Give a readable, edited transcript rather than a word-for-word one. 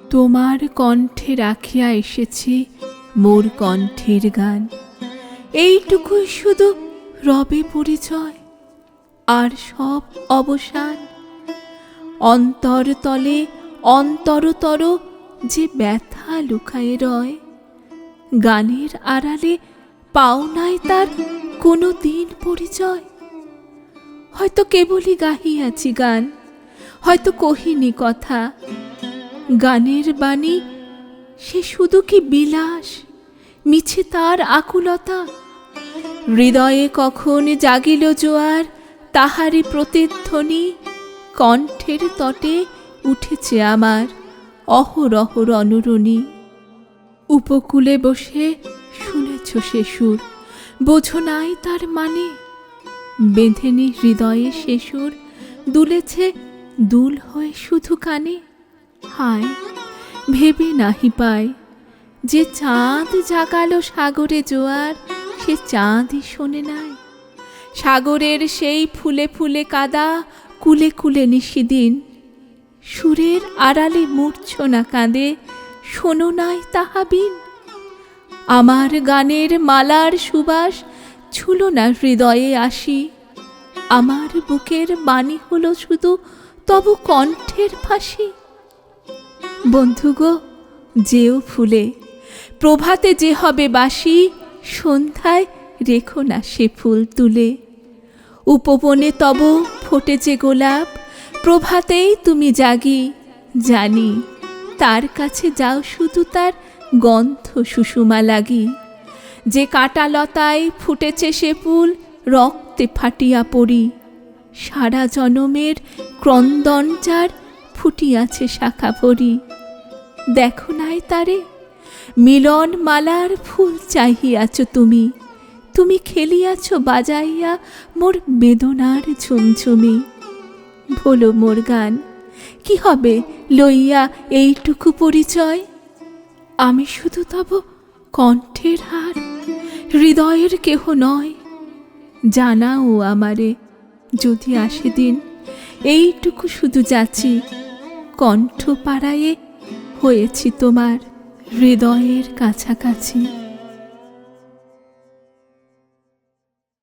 তোমার কণ্ঠে রাখিয়া এসেছি মোর কণ্ঠের গান। এইটুকুই শুধু রবে পরিচয়, আর সব অবসান। অন্তরতলে অন্তরতর যে ব্যথা লুকায়ে রয়, গানের আড়ালে পাও নাই তার কোনো দিন পরিচয়। হয়তো কেবলই গাহিয়াছি গান, হয়তো কহিনি কথা। গানের বাণী সে শুধু কি বিলাস, মিছে তার আকুলতা। হৃদয়ে কখন জাগিল জোয়ার, তাহারি প্রতিধ্বনি কণ্ঠের তটে উঠেছে আমার অহরহর অনুরণী। উপকূলে বসে শুনেছ সে সুর, বোঝো নাই তার মানে। বেঁধেনি হৃদয়ে সে সুর, দুলেছে দুল হয়ে শুধু কানে। হায়, ভেবে নাহি পায় যে চাঁদ জাগালো সাগরে জোয়ার, সে চাঁদই শোনে নাই। সাগরের সেই ফুলে ফুলে কাদা, কুলে কুলে নিশিদিন। সুরের আড়ালে মূর্ছনা কাঁদে, শোনো নাই তাহা বিন। আমার গানের মালার সুবাস ছুলো না হৃদয়ে আসি। আমার বুকের বাণী হলো শুধু তবু কণ্ঠের ফাঁসি। বন্ধু গো, যেও ফুলে, প্রভাতে যে হবে বাসি, সন্ধ্যায় রেখো না সে ফুল তুলে। উপবনে তব ফোটে যে গোলাপ, প্রভাতেই তুমি জাগি। জানি তার কাছে যাও শুধু তার গন্ধ সুষুমা লাগি। যে কাঁটা লতায় ফুটেছে সে ফুল, রক্তে ফাটিয়া পড়ি। সারা জনমের ক্রন্দন যার ফুটিয়াছে শাখা ভরি। দেখো নাই তারে, মিলন মালার ফুল চাহিয়াছ তুমি। তুমি খেলিয়াছ বাজাইয়া মোর বেদনার ঝুমঝুমি। বলো মোর গান, কি হবে লইয়া এইটুকু পরিচয়? আমি শুধু তব কণ্ঠের হার, হৃদয়ের কেহ নয়। জানাও আমারে, যদি আসে দিন, এইটুকু শুধু যাচি। কণ্ঠ পাড়ায়ে হয়েছি তোমার হৃদয়ের কাছাকাছি।